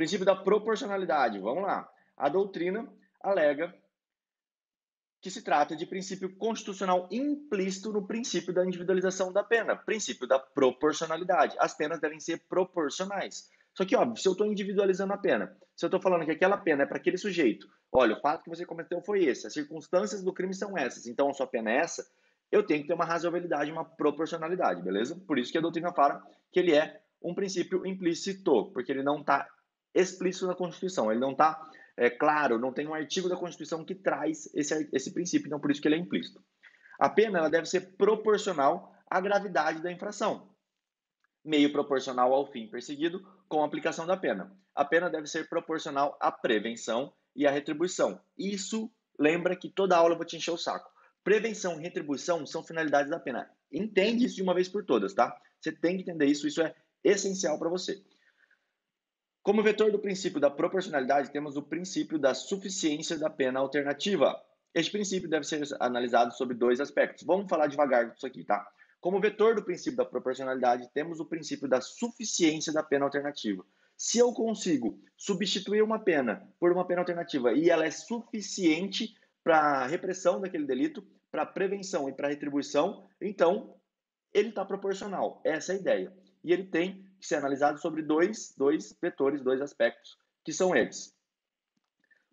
Princípio da proporcionalidade, vamos lá. A doutrina alega que se trata de princípio constitucional implícito no princípio da individualização da pena, princípio da proporcionalidade. As penas devem ser proporcionais. Só que, óbvio, se eu estou individualizando a pena, se eu estou falando que aquela pena é para aquele sujeito, olha, o fato que você cometeu foi esse, as circunstâncias do crime são essas, então a sua pena é essa, eu tenho que ter uma razoabilidade, uma proporcionalidade, beleza? Por isso que a doutrina fala que ele é um princípio implícito, porque ele não está explícito na Constituição, ele não está claro, não tem um artigo da Constituição que traz esse princípio, então por isso que ele é implícito. A pena ela deve ser proporcional à gravidade da infração, meio proporcional ao fim perseguido com a aplicação da pena. A pena deve ser proporcional à prevenção e à retribuição. Isso lembra que toda aula eu vou te encher o saco. Prevenção e retribuição são finalidades da pena. Entende isso de uma vez por todas, tá? Você tem que entender isso, isso é essencial para você. Como vetor do princípio da proporcionalidade, temos o princípio da suficiência da pena alternativa. Este princípio deve ser analisado sobre dois aspectos. Vamos falar devagar disso aqui, tá? Como vetor do princípio da proporcionalidade, temos o princípio da suficiência da pena alternativa. Se eu consigo substituir uma pena por uma pena alternativa e ela é suficiente para a repressão daquele delito, para a prevenção e para a retribuição, então ele está proporcional. Essa é a ideia. E ele tem que ser analisado sobre dois vetores, dois aspectos, que são eles: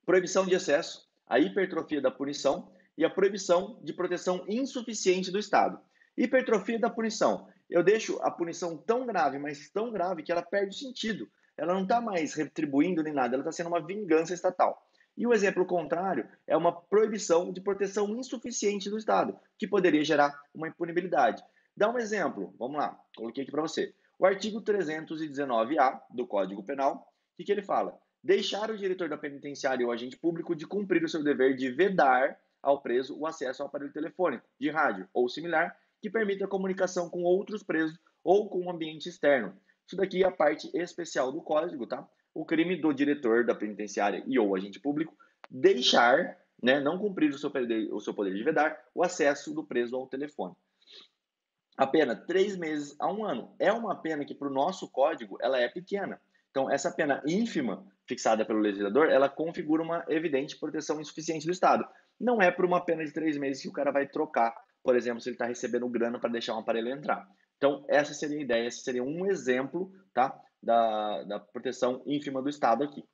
proibição de excesso, a hipertrofia da punição e a proibição de proteção insuficiente do Estado. Hipertrofia da punição. Eu deixo a punição tão grave, mas tão grave, que ela perde sentido. Ela não está mais retribuindo nem nada, ela está sendo uma vingança estatal. E o exemplo contrário é uma proibição de proteção insuficiente do Estado, que poderia gerar uma impunibilidade. Dá um exemplo, vamos lá, coloquei aqui para você. O artigo 319-A do Código Penal, o que ele fala? Deixar o diretor da penitenciária ou agente público de cumprir o seu dever de vedar ao preso o acesso ao aparelho telefônico, de rádio ou similar, que permita a comunicação com outros presos ou com o ambiente externo. Isso daqui é a parte especial do código, tá? O crime do diretor da penitenciária e ou agente público deixar, né, não cumprir o seu poder de vedar o acesso do preso ao telefone. A pena 3 meses a 1 ano. É uma pena que, para o nosso código, ela é pequena. Então, essa pena ínfima fixada pelo legislador, ela configura uma evidente proteção insuficiente do Estado. Não é por uma pena de 3 meses que o cara vai trocar, por exemplo, se ele está recebendo grana para deixar um aparelho entrar. Então, essa seria a ideia, esse seria um exemplo, tá, da proteção ínfima do Estado aqui.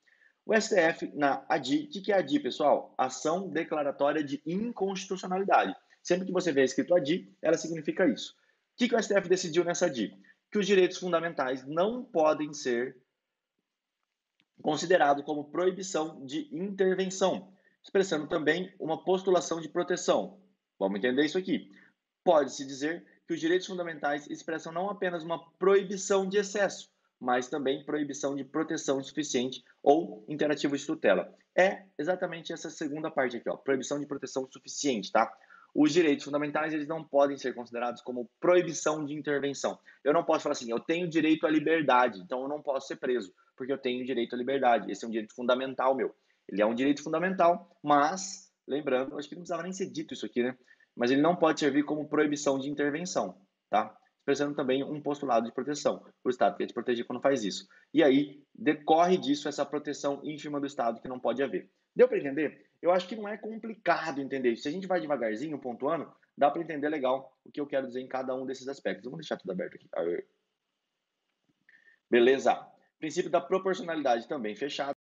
O STF, na ADI, o que é ADI, pessoal? Ação declaratória de inconstitucionalidade. Sempre que você vê escrito ADI, ela significa isso. O que o STF decidiu nessa ADI? Que os direitos fundamentais não podem ser considerados como proibição de intervenção, expressando também uma postulação de proteção. Vamos entender isso aqui. Pode-se dizer que os direitos fundamentais expressam não apenas uma proibição de excesso, mas também proibição de proteção insuficiente ou imperativo de tutela. É exatamente essa segunda parte aqui, ó, proibição de proteção suficiente, tá? Os direitos fundamentais, eles não podem ser considerados como proibição de intervenção. Eu não posso falar assim, eu tenho direito à liberdade, então eu não posso ser preso, porque eu tenho direito à liberdade. Esse é um direito fundamental meu. Ele é um direito fundamental, mas, lembrando, acho que não precisava nem ser dito isso aqui, né? Mas ele não pode servir como proibição de intervenção, tá? Expressando também um postulado de proteção. O Estado quer te proteger quando faz isso. E aí, decorre disso essa proteção ínfima do Estado que não pode haver. Deu para entender? Eu acho que não é complicado entender isso. Se a gente vai devagarzinho, pontuando, dá para entender legal o que eu quero dizer em cada um desses aspectos. Vamos deixar tudo aberto aqui. Beleza. Princípio da proporcionalidade também fechado.